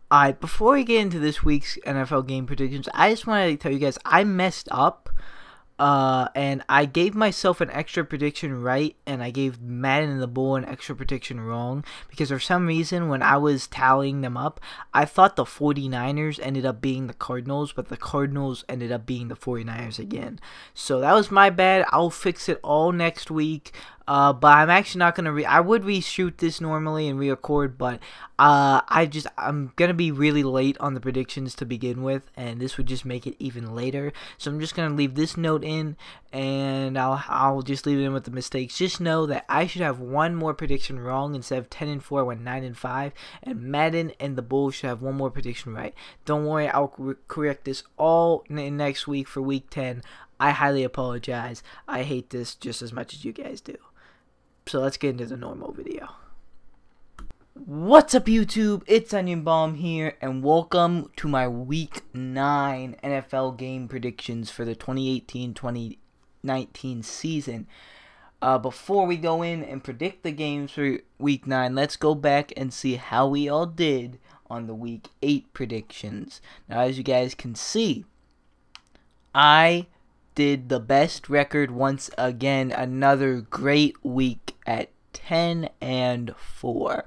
Alright, before we get into this week's NFL game predictions, I just want to tell you guys I messed up. And I gave myself an extra prediction right, and I gave Madden and the Bull an extra prediction wrong, because for some reason when I was tallying them up, I thought the 49ers ended up being the Cardinals, but the Cardinals ended up being the 49ers again. So that was my bad. I'll fix it all next week. But I'm actually not gonna I would reshoot this normally and re-record, but I'm gonna be really late on the predictions to begin with, and this would just make it even later. So I'm just gonna leave this note in, and I'll just leave it in with the mistakes. Just know that I should have one more prediction wrong instead of 10-4. I went 9-5, and Madden and the Bulls should have one more prediction right. Don't worry, I'll correct this all next week for week 10. I highly apologize. I hate this just as much as you guys do. So let's get into the normal video. What's up, YouTube? It's Onion Bomb here, and welcome to my Week 9 NFL game predictions for the 2018-2019 season. Before we go in and predict the games for Week 9, let's go back and see how we all did on the Week 8 predictions. Now, as you guys can see, I did the best record once again. Another great week at 10-4.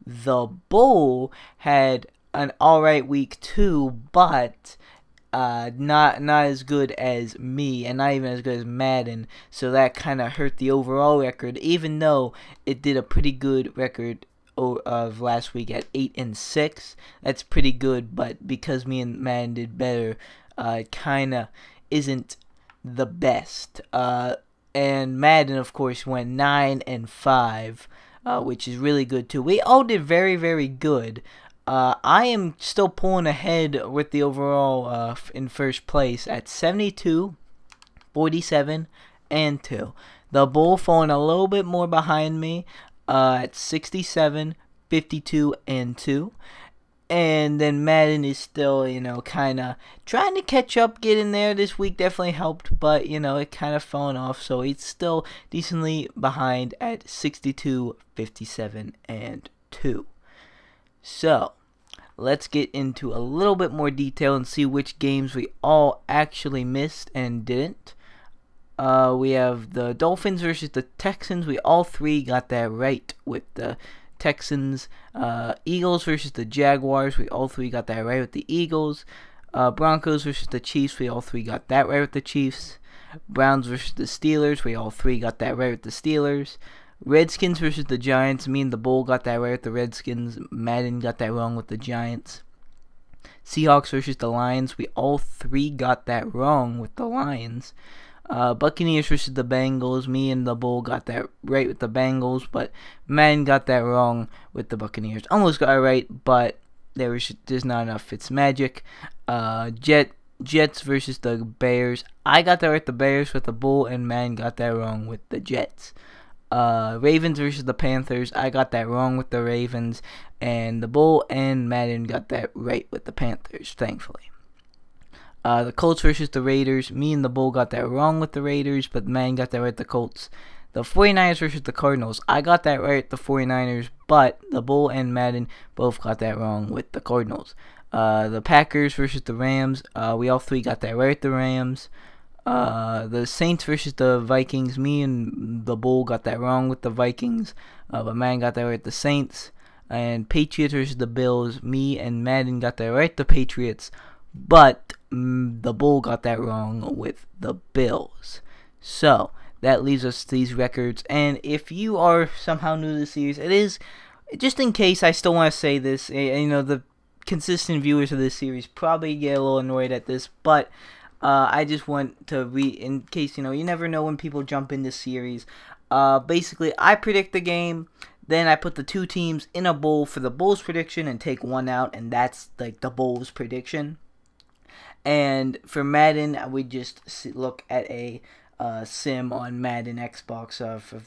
The Bull had an alright week too, but not as good as me, and not even as good as Madden. So that kind of hurt the overall record, even though it did a pretty good record of last week at 8-6. That's pretty good, but because me and Madden did better, it kind of isn't the best. And Madden, of course, went 9-5, which is really good too. We all did very, very good. I am still pulling ahead with the overall in first place at 72, 47, and 2. The Bull falling a little bit more behind me at 67, 52, and 2. And then Madden is still, kind of trying to catch up, get in there. This week definitely helped, but, it kind of fallen off. So it's still decently behind at 62, 57, and 2. So let's get into a little bit more detail and see which games we all actually missed and didn't. We have the Dolphins versus the Texans. We all three got that right with the Texans. Eagles versus the Jaguars. We all three got that right with the Eagles. Broncos versus the Chiefs. We all three got that right with the Chiefs. Browns versus the Steelers. We all three got that right with the Steelers. Redskins versus the Giants. Me and the Bull got that right with the Redskins. Madden got that wrong with the Giants. Seahawks versus the Lions. We all three got that wrong with the Lions. Buccaneers versus the Bengals. Me and the Bull got that right with the Bengals, but Madden got that wrong with the Buccaneers. Almost got it right, but there's not enough Fitzmagic. Jets versus the Bears. I got that right with the Bears with the Bull, and Madden got that wrong with the Jets. Ravens versus the Panthers. I got that wrong with the Ravens, and the Bull and Madden got that right with the Panthers, thankfully. The Colts versus the Raiders. Me and the Bull got that wrong with the Raiders, but man got that right with the Colts. The 49ers versus the Cardinals. I got that right with the 49ers, but the Bull and Madden both got that wrong with the Cardinals. The Packers versus the Rams. We all three got that right with the Rams. The Saints versus the Vikings. Me and the Bull got that wrong with the Vikings, but man got that right with the Saints. And Patriots versus the Bills. Me and Madden got that right with the Patriots, but the Bull got that wrong with the Bills. So that leaves us these records. And if you are somehow new to the series, it is, just in case, I still want to say this. The consistent viewers of this series probably get a little annoyed at this, but I just want to in case, you never know when people jump in this series. Basically, I predict the game. Then I put the two teams in a bowl for the Bulls prediction and take one out, and that's like the Bulls prediction. And for Madden, we just look at a sim on Madden Xbox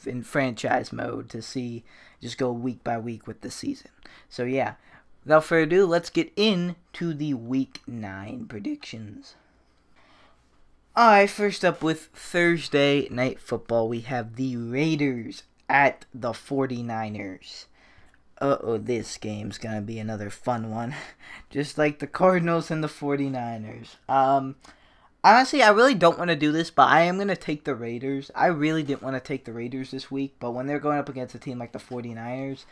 in franchise mode to see, just go week by week with the season. So yeah, without further ado, let's get into the Week 9 predictions. Alright, first up with Thursday Night Football, we have the Raiders at the 49ers. Uh-oh, this game's gonna be another fun one. Just like the Cardinals and the 49ers. Honestly, I really don't want to do this, but I am going to take the Raiders. I really didn't want to take the Raiders this week, but when they're going up against a team like the 49ers,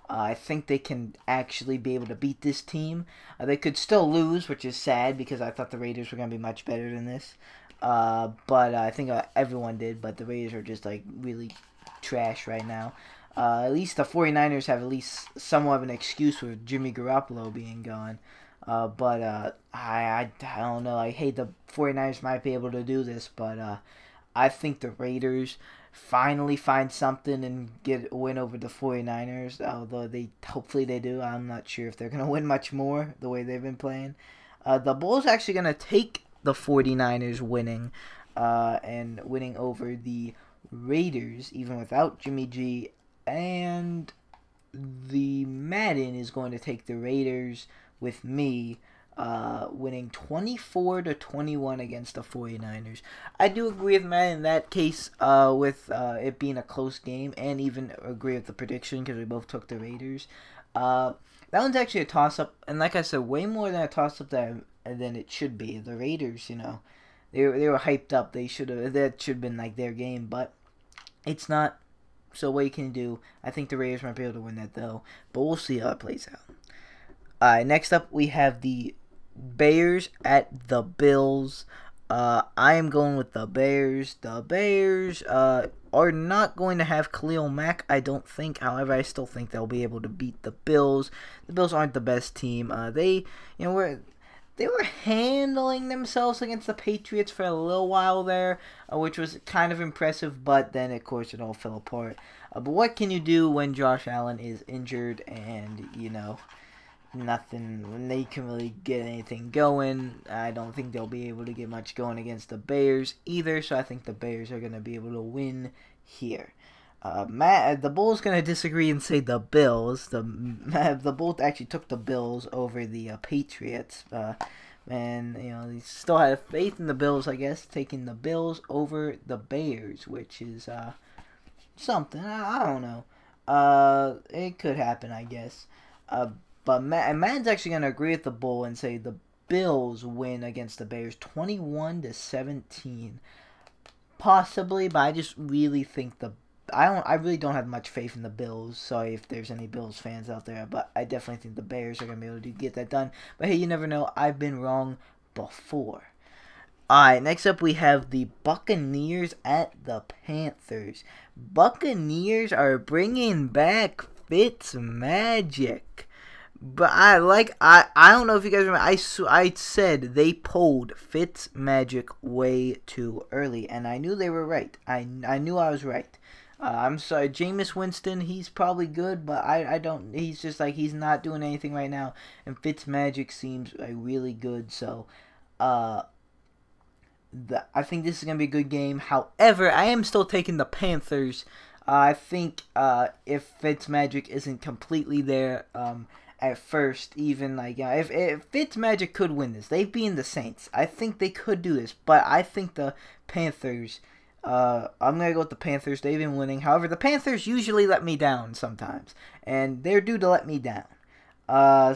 I think they can actually be able to beat this team. They could still lose, which is sad because I thought the Raiders were going to be much better than this. But I think everyone did, but the Raiders are just like really trash right now. At least the 49ers have at least somewhat of an excuse with Jimmy Garoppolo being gone. I don't know. I hate the 49ers might be able to do this, but I think the Raiders finally find something and get a win over the 49ers, although hopefully they do. I'm not sure if they're going to win much more the way they've been playing. The Bulls actually going to take the 49ers winning and winning over the Raiders, even without Jimmy G, and the Madden is going to take the Raiders with me, winning 24-21 against the 49ers. I do agree with Matt in that case, with it being a close game, and even agree with the prediction because we both took the Raiders. That one's actually a toss-up, and like I said, way more than a toss-up than it should be. The Raiders, they were hyped up. That should have been like their game, but it's not. So what you can do, I think the Raiders might be able to win that though, but we'll see how it plays out. Next up, we have the Bears at the Bills. I am going with the Bears. The Bears are not going to have Khalil Mack, I don't think. However, I still think they'll be able to beat the Bills. The Bills aren't the best team. They were handling themselves against the Patriots for a little while there, which was kind of impressive, but then, of course, it all fell apart. But what can you do when Josh Allen is injured and, nothing, when they can really get anything going? I don't think they'll be able to get much going against the Bears either, so I think the Bears are going to be able to win here. The Bulls going to disagree and say the Bills. The Bulls actually took the Bills over the Patriots. And, they still have faith in the Bills, I guess, taking the Bills over the Bears, which is something. I don't know. It could happen, I guess. But Matt's actually going to agree with the Bull and say the Bills win against the Bears 21-17. Possibly, but I just really think I really don't have much faith in the Bills. Sorry if there's any Bills fans out there, but I definitely think the Bears are going to be able to get that done. But hey, you never know. I've been wrong before. Alright, next up we have the Buccaneers at the Panthers. Buccaneers are bringing back Fitzmagic. But I don't know if you guys remember, I said they pulled Fitzmagic way too early, and I knew they were right. I knew I was right. I'm sorry, Jameis Winston, he's probably good, but I don't, he's just like, he's not doing anything right now, and Fitzmagic seems like really good, so, I think this is going to be a good game. However, I am still taking the Panthers. I think, if Fitzmagic isn't completely there, at first, even if Fitzmagic could win this, they've beaten the Saints. I think they could do this, but I think the Panthers, I'm going to go with the Panthers. They've been winning. However, the Panthers usually let me down sometimes, and they're due to let me down.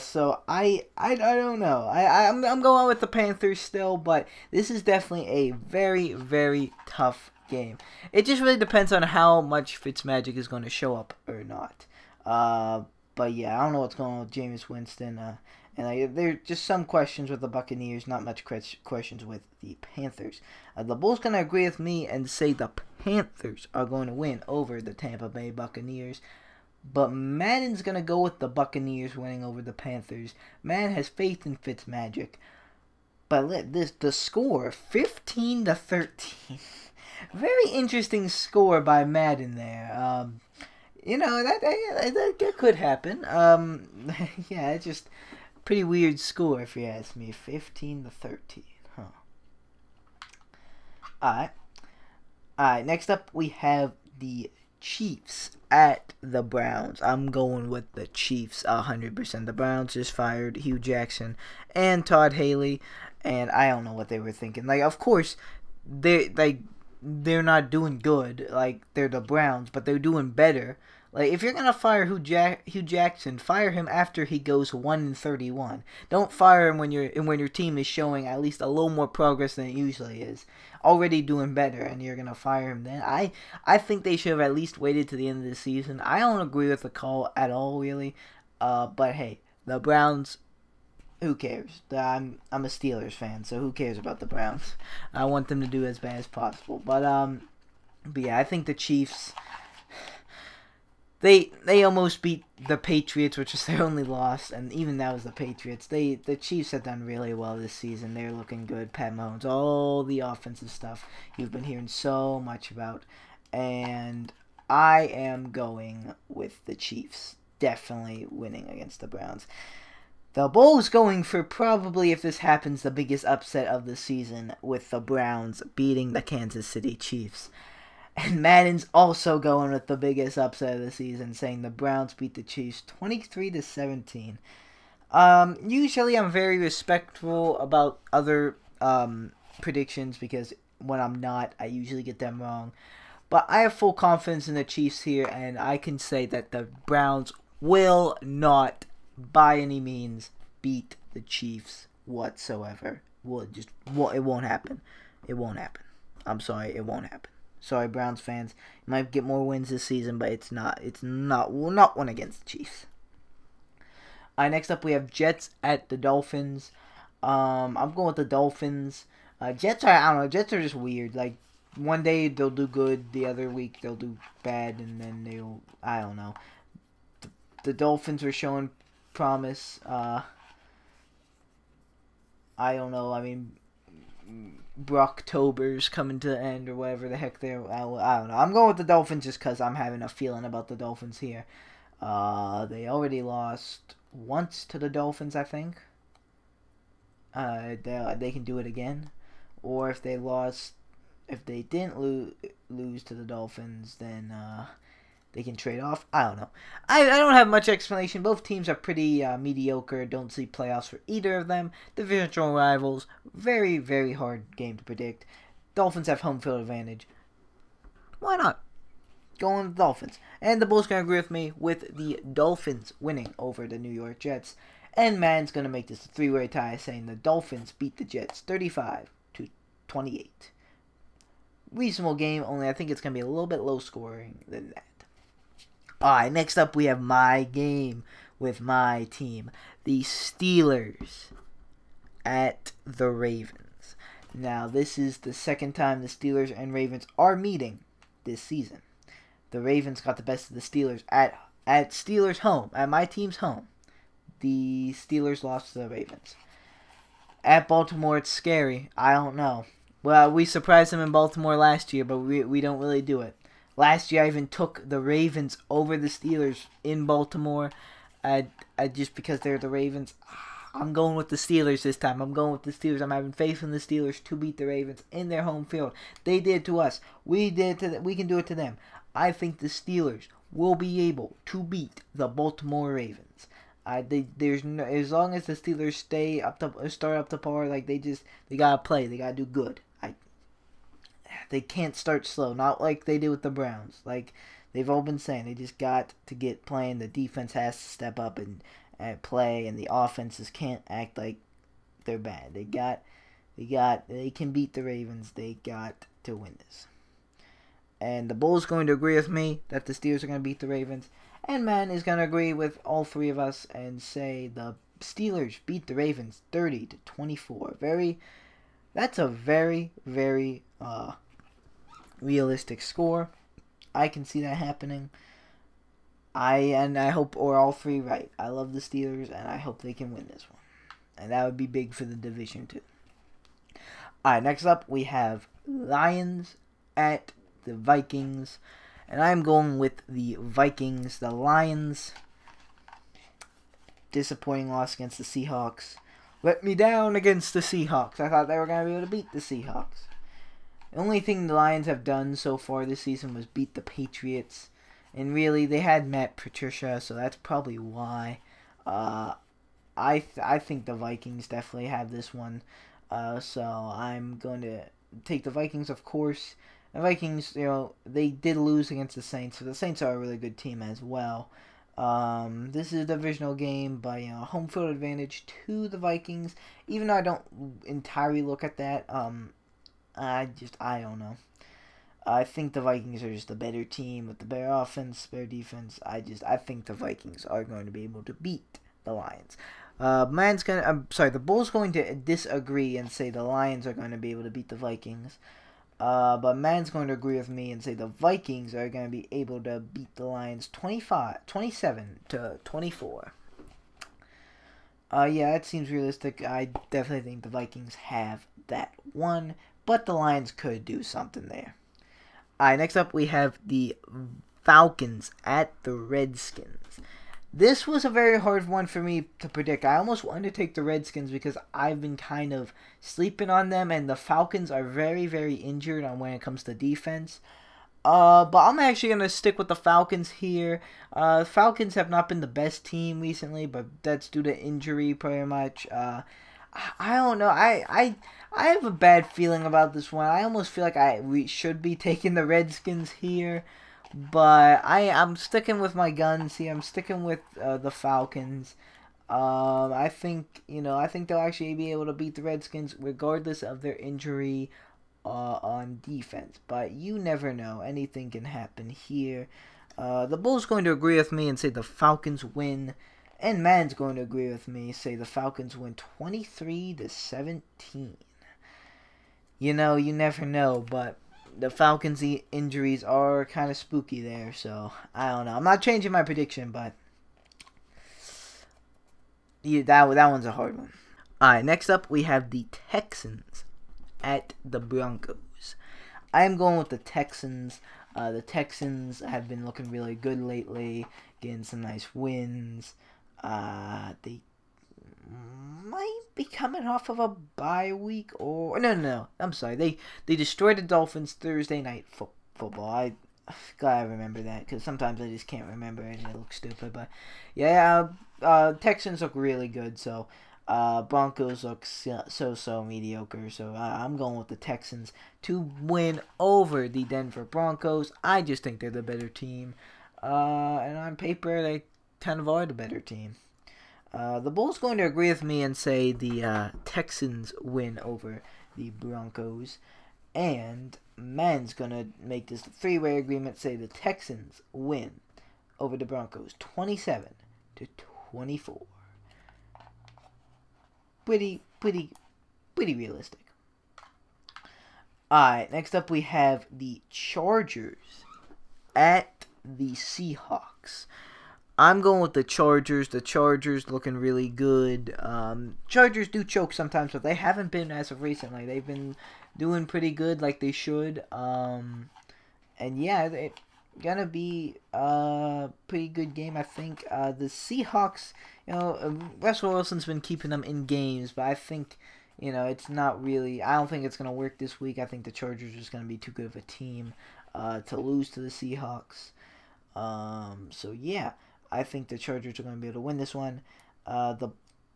So I don't know. I'm going with the Panthers still, but this is definitely a very, very tough game. It just really depends on how much Fitzmagic is going to show up or not. But yeah, I don't know what's going on with Jameis Winston. And there are just some questions with the Buccaneers, not much questions with the Panthers. The Bulls going to agree with me and say the Panthers are going to win over the Tampa Bay Buccaneers. But Madden's going to go with the Buccaneers winning over the Panthers. Madden has faith in Fitzmagic. But the score, 15-13. Very interesting score by Madden there. That could happen. Yeah, it's just pretty weird score if you ask me. 15-13. Huh. Alright, next up we have the Chiefs at the Browns. I'm going with the Chiefs 100%. The Browns just fired Hugh Jackson and Todd Haley, and I don't know what they were thinking. Of course, they're not doing good. They're the Browns, but they're doing better. Like, if you're gonna fire Hugh Jackson, fire him after he goes 1-31. Don't fire him when your team is showing at least a little more progress than it usually is, already doing better, and you're gonna fire him then. I think they should have at least waited to the end of the season. I don't agree with the call at all, really. But hey, the Browns. Who cares? I'm a Steelers fan, so who cares about the Browns? I want them to do as bad as possible. But yeah, I think the Chiefs. They almost beat the Patriots, which is their only loss, and even that was the Patriots. The Chiefs have done really well this season. They're looking good. Pat Mahomes, all the offensive stuff you've been hearing so much about, and I am going with the Chiefs, definitely winning against the Browns. The Bulls going for probably, if this happens, the biggest upset of the season, with the Browns beating the Kansas City Chiefs. And Madden's also going with the biggest upset of the season, saying the Browns beat the Chiefs 23-17. Usually I'm very respectful about other predictions, because when I'm not, I usually get them wrong. But I have full confidence in the Chiefs here, and I can say that the Browns will not, by any means, beat the Chiefs whatsoever. It won't happen. It won't happen. I'm sorry, it won't happen. Sorry, Browns fans. You might get more wins this season, but it's not one against the Chiefs. Next up we have Jets at the Dolphins. I'm going with the Dolphins. Jets are, I don't know, Jets are just weird. Like, one day they'll do good, the other week they'll do bad, and then I don't know. The Dolphins are showing promise. I don't know. I mean, Brocktober's coming to the end, or whatever the heck they're. I don't know. I'm going with the Dolphins just because I'm having a feeling about the Dolphins here. They already lost once to the Dolphins, I think. They can do it again, or if they didn't lose to the Dolphins, then they can trade off. I don't know. I don't have much explanation. Both teams are pretty mediocre. Don't see playoffs for either of them. Divisional rivals. Very, very hard game to predict. Dolphins have home field advantage. Why not? Going with the Dolphins. And the Bulls can agree with me with the Dolphins winning over the New York Jets. And Madden's going to make this a three-way tie, saying the Dolphins beat the Jets 35-28. Reasonable game, only I think it's going to be a little bit low scoring than that. Alright, next up we have my game with my team. The Steelers at the Ravens. Now, this is the second time the Steelers and Ravens are meeting this season. The Ravens got the best of the Steelers at Steelers' home, at my team's home. The Steelers lost to the Ravens. At Baltimore, it's scary. I don't know. Well, we surprised them in Baltimore last year, but we don't really do it. Last year, I even took the Ravens over the Steelers in Baltimore, just because they're the Ravens. I'm going with the Steelers this time. I'm going with the Steelers. I'm having faith in the Steelers to beat the Ravens in their home field. They did it to us. We did it to them. We can do it to them. I think the Steelers will be able to beat the Baltimore Ravens. As long as the Steelers start up to par, like they gotta play. They gotta do good. They can't start slow, not like they did with the Browns. Like they've all been saying, they just got to get playing. The defense has to step up and play, and the offenses can't act like they're bad. They can beat the Ravens. They got to win this. And the Bulls going to agree with me that the Steelers are going to beat the Ravens, and Man is going to agree with all three of us and say the Steelers beat the Ravens 30-24. That's a very, very realistic score. I can see that happening. I hope we're all three right. I love the Steelers, and I hope they can win this one. And that would be big for the division, too. Alright, next up, we have Lions at the Vikings. And I'm going with the Vikings. The Lions, disappointing loss against the Seahawks. Let me down against the Seahawks. I thought they were going to be able to beat the Seahawks. The only thing the Lions have done so far this season was beat the Patriots. And really, they had Matt Patricia, so that's probably why. I think the Vikings definitely have this one. So I'm going to take the Vikings, of course. The Vikings, they did lose against the Saints, so the Saints are a really good team as well. This is a divisional game, but home field advantage to the Vikings. Even though I don't entirely look at that, I don't know. I think the Vikings are just a better team with the better offense, better defense. I think the Vikings are going to be able to beat the Lions. The Bulls going to disagree and say the Lions are going to be able to beat the Vikings. But Man's going to agree with me and say the Vikings are going to be able to beat the Lions 27-24. Yeah, that seems realistic. I definitely think the Vikings have that one, but the Lions could do something there. Alright, next up we have the Falcons at the Redskins. This was a very hard one for me to predict. I almost wanted to take the Redskins because I've been kind of sleeping on them, and the Falcons are very, very injured on when it comes to defense. But I'm actually going to stick with the Falcons here. Falcons have not been the best team recently, but that's due to injury pretty much. I don't know. I have a bad feeling about this one. I almost feel like we should be taking the Redskins here. But I'm sticking with my guns here. I'm sticking with the Falcons. I think they'll actually be able to beat the Redskins regardless of their injury on defense. But you never know. Anything can happen here. The Bulls going to agree with me and say the Falcons win. And Man's going to agree with me, say the Falcons win 23-17. You never know, but the Falcons' injuries are kind of spooky there, so I don't know. I'm not changing my prediction, but that one's a hard one. Alright, next up we have the Texans at the Broncos. I'm going with the Texans. The Texans have been looking really good lately, getting some nice wins. They might be coming off of a bye week, or no. I'm sorry. They destroyed the Dolphins Thursday night football. I gotta remember that because sometimes I just can't remember and it looks stupid. But yeah, Texans look really good. So Broncos look so mediocre. So I'm going with the Texans to win over the Denver Broncos. I just think they're the better team, and on paper they kind of are the better team. The Bulls going to agree with me and say the Texans win over the Broncos. And Man's going to make this a three-way agreement, say the Texans win over the Broncos 27-24. Pretty realistic. Alright, next up we have the Chargers at the Seahawks. I'm going with the Chargers. The Chargers looking really good. Chargers do choke sometimes, but they haven't been as of recently. They've been doing pretty good like they should. And yeah, it's going to be a pretty good game, I think. The Seahawks, Russell Wilson's been keeping them in games, but I think, it's not really, I don't think it's going to work this week. I think the Chargers are just going to be too good of a team to lose to the Seahawks. So yeah. I think the Chargers are going to be able to win this one. The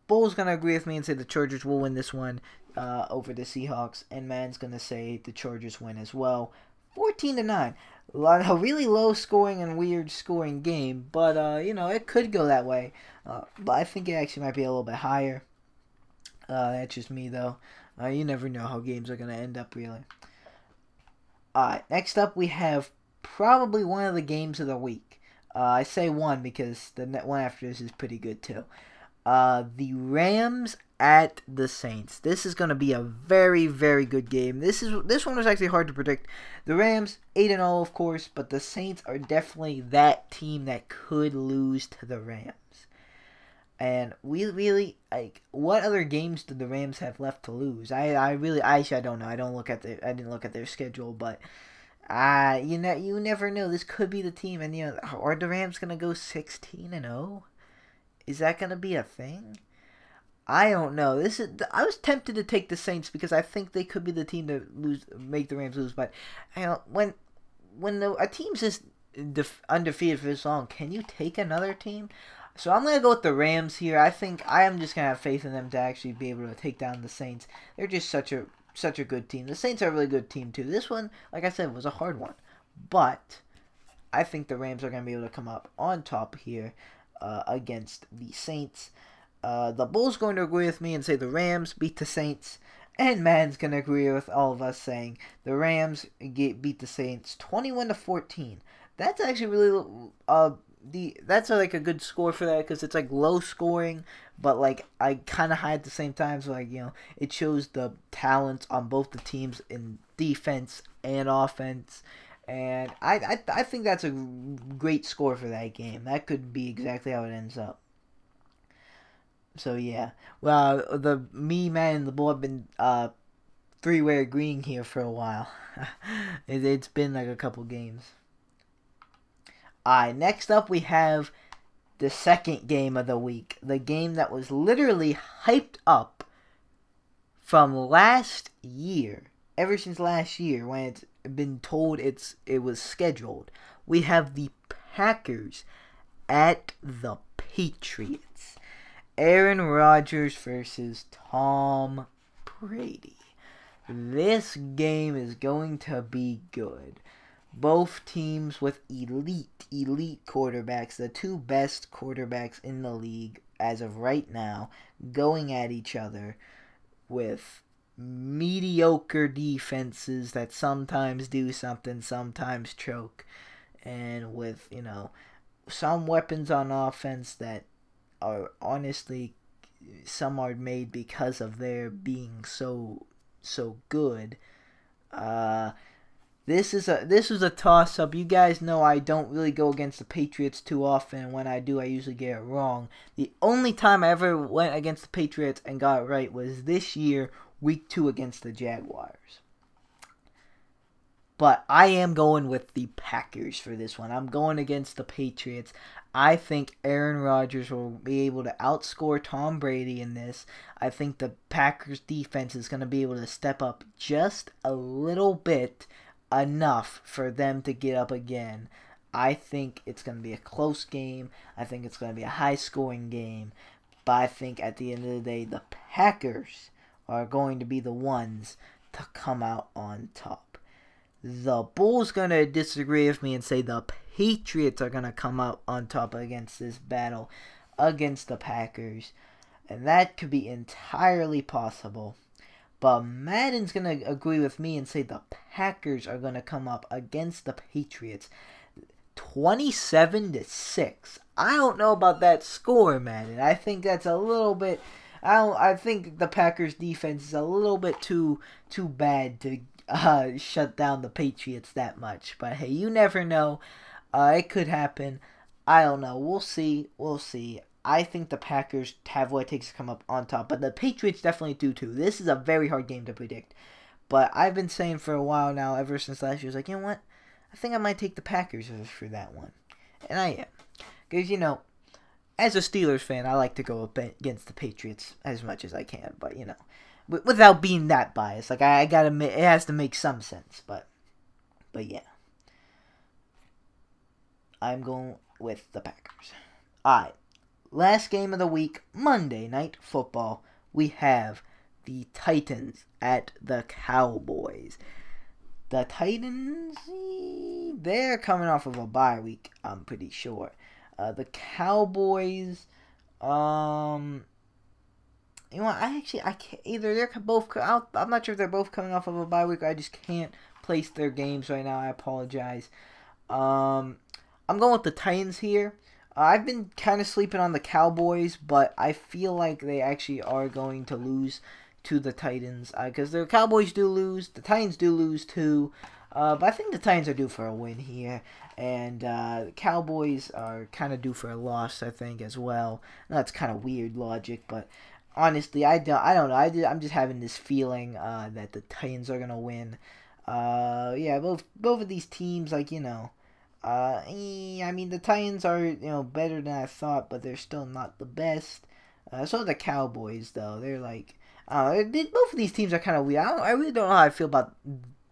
Bulls going to agree with me and say the Chargers will win this one over the Seahawks. And Man's going to say the Chargers win as well. 14-9. A really low scoring and weird scoring game. But, it could go that way. But I think it actually might be a little bit higher. That's just me, though. You never know how games are going to end up, really. Alright, next up we have probably one of the games of the week. I say one because the one after this is pretty good too. The Rams at the Saints. This is going to be a very, very good game. This one was actually hard to predict. The Rams 8-0, of course, but the Saints are definitely that team that could lose to the Rams. And we really what other games did the Rams have left to lose? I don't know. I didn't look at their schedule, but. You never know. This could be the team, and are the Rams gonna go 16-0? Is that gonna be a thing? I don't know. I was tempted to take the Saints because I think they could be the team to make the Rams lose. But when a team's just undefeated for this long, can you take another team? So I'm gonna go with the Rams here. I think I am just gonna have faith in them to actually be able to take down the Saints. They're just such a such a good team. The Saints are a really good team too. This one, like I said, was a hard one, but I think the Rams are going to be able to come up on top here against the Saints. The Bulls going to agree with me and say the Rams beat the Saints. And Madden's going to agree with all of us saying the Rams beat the Saints 21-14. That's actually really that's like a good score for that because it's like low scoring, but like I kind of high at the same time. So like it shows the talents on both the teams in defense and offense. And I think that's a great score for that game. That could be exactly how it ends up. So yeah, well, Matt, and the Bull have been three-way agreeing here for a while. It's been like a couple games. Alright, next up we have the second game of the week. The game that was literally hyped up from last year. Ever since last year when it's been told it was scheduled. We have the Packers at the Patriots. Aaron Rodgers versus Tom Brady. This game is going to be good. Both teams with elite quarterbacks, the two best quarterbacks in the league as of right now, going at each other with mediocre defenses that sometimes do something, sometimes choke, and with, some weapons on offense that are honestly, some are made because of their being so good. This is a toss-up. You guys know I don't really go against the Patriots too often. When I do, I usually get it wrong. The only time I ever went against the Patriots and got it right was this year, Week 2 against the Jaguars. But I am going with the Packers for this one. I'm going against the Patriots. I think Aaron Rodgers will be able to outscore Tom Brady in this. I think the Packers defense is going to be able to step up just a little bit, enough for them to get up again. I think it's going to be a close game. I think it's going to be a high-scoring game. But I think at the end of the day, the Packers are going to be the ones to come out on top. The Bulls going to disagree with me and say the Patriots are going to come out on top against this battle against the Packers. And that could be entirely possible. But Madden's going to agree with me and say the Packers are going to come up against the Patriots 27-6. I don't know about that score, Madden. I think that's a little bit... I think the Packers defense is a little bit too bad to shut down the Patriots that much. But hey, you never know. It could happen. I don't know. We'll see. I think the Packers have what it takes to come up on top. But the Patriots definitely do too. This is a very hard game to predict. But I've been saying for a while now, ever since last year, I was like, you know what? I think I might take the Packers for that one. And I am. Because, as a Steelers fan, I like to go against the Patriots as much as I can. But, without being that biased. Like, I gotta it has to make some sense. But yeah. I'm going with the Packers. Alright. Last game of the week, Monday Night Football. We have the Titans at the Cowboys. The Titans, they're coming off of a bye week, I'm pretty sure. The Cowboys, I can't, either they're both, I'm not sure if they're both coming off of a bye week, I just can't place their games right now, I apologize. I'm going with the Titans here. I've been kind of sleeping on the Cowboys, but I feel like they actually are going to lose to the Titans. Because the Cowboys do lose, the Titans do lose too. But I think the Titans are due for a win here. And the Cowboys are kind of due for a loss, I think, as well. That's kind of weird logic, but honestly, I don't know. I'm just having this feeling that the Titans are going to win. Yeah, both of these teams, like, I mean, the Titans are, better than I thought, but they're still not the best. So are the Cowboys, though. They're like, both of these teams are kind of weird. I really don't know how I feel about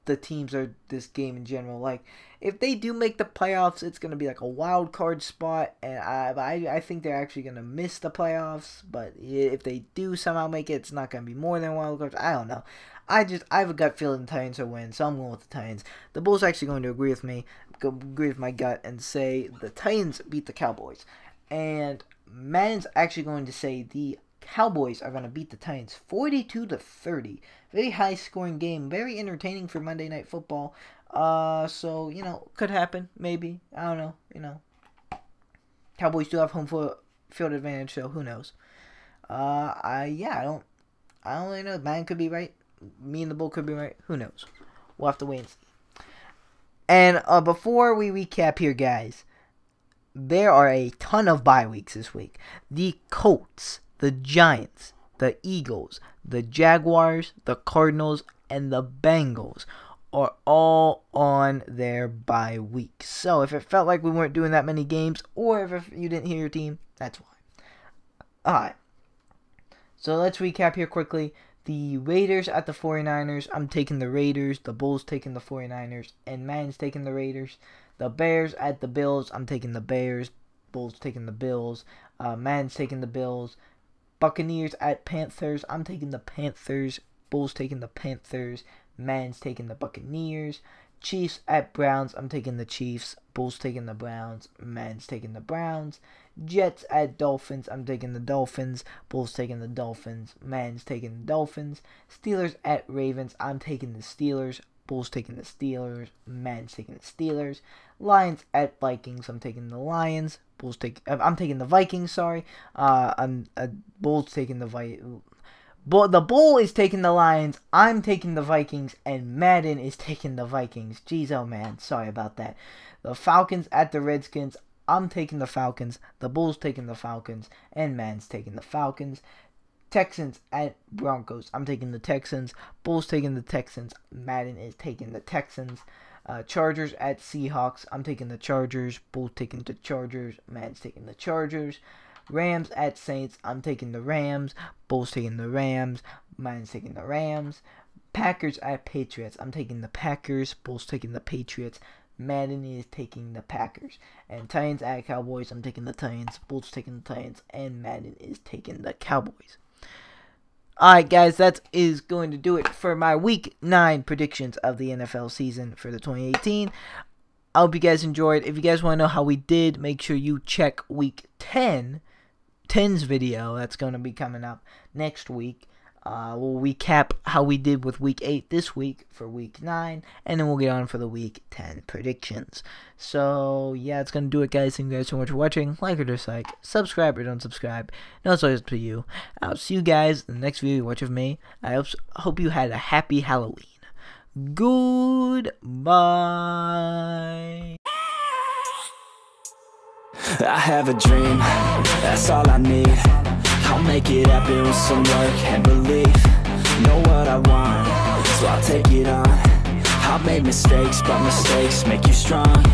the teams or this game in general. Like, if they do make the playoffs, it's going to be like a wild card spot, and I think they're actually going to miss the playoffs, but if they do somehow make it, it's not going to be more than wild cards. I don't know. I have a gut feeling the Titans will win, so I'm going with the Titans. The Bulls agree with me, agree with my gut, and say the Titans beat the Cowboys. And Madden's actually going to say the Cowboys are going to beat the Titans 42-30. Very high scoring game, very entertaining for Monday Night Football. So, could happen, maybe. I don't know, Cowboys do have home field advantage, so who knows. I don't really know. Madden could be right. Me and the Bull could be right. Who knows? We'll have to wait and see. And before we recap here, guys, there are a ton of bye weeks this week. The Colts, the Giants, the Eagles, the Jaguars, the Cardinals, and the Bengals are all on their bye week. So if it felt like we weren't doing that many games, or if you didn't hear your team, that's why. Alright. So let's recap here quickly. The Raiders at the 49ers. I'm taking the Raiders. The Bulls taking the 49ers. And Madden's taking the Raiders. The Bears at the Bills. I'm taking the Bears. Bulls taking the Bills. Madden's taking the Bills. Buccaneers at Panthers. I'm taking the Panthers. Bulls taking the Panthers. Madden's taking the Buccaneers. Chiefs at Browns. I'm taking the Chiefs. Bulls taking the Browns. Madden's taking the Browns. Jets at Dolphins. I'm taking the Dolphins. Bulls taking the Dolphins. Madden's taking the Dolphins. Steelers at Ravens. I'm taking the Steelers. Bulls taking the Steelers. Madden's taking the Steelers. Lions at Vikings. I'm taking the Lions. I'm taking the Vikings. Sorry. Bulls taking the Vikings. The Bull is taking the Lions, I'm taking the Vikings, and Madden is taking the Vikings. Jeez, oh man, sorry about that. The Falcons at the Redskins, I'm taking the Falcons. The Bulls taking the Falcons, and Madden's taking the Falcons. Texans at Broncos, I'm taking the Texans. Bulls taking the Texans, Madden is taking the Texans. Chargers at Seahawks, I'm taking the Chargers. Bulls taking the Chargers, Madden's taking the Chargers. Rams at Saints, I'm taking the Rams. Bulls taking the Rams. Madden's taking the Rams. Packers at Patriots, I'm taking the Packers. Bulls taking the Patriots. Madden is taking the Packers. And Titans at Cowboys, I'm taking the Titans. Bulls taking the Titans. And Madden is taking the Cowboys. Alright guys, that is going to do it for my Week 9 predictions of the NFL season for the 2018. I hope you guys enjoyed. If you guys want to know how we did, make sure you check Week 10's video. That's going to be coming up next week. We'll recap how we did with Week 8 this week for Week 9, and then we'll get on for the Week 10 predictions. So, yeah, it's going to do it, guys. Thank you guys so much for watching. Like or dislike, subscribe or don't subscribe. No, it's always up to you. I'll see you guys in the next video you watch of me. I hope you had a happy Halloween. Goodbye. I have a dream, that's all I need. I'll make it happen with some work and belief. Know what I want, so I'll take it on. I've made mistakes, but mistakes make you strong.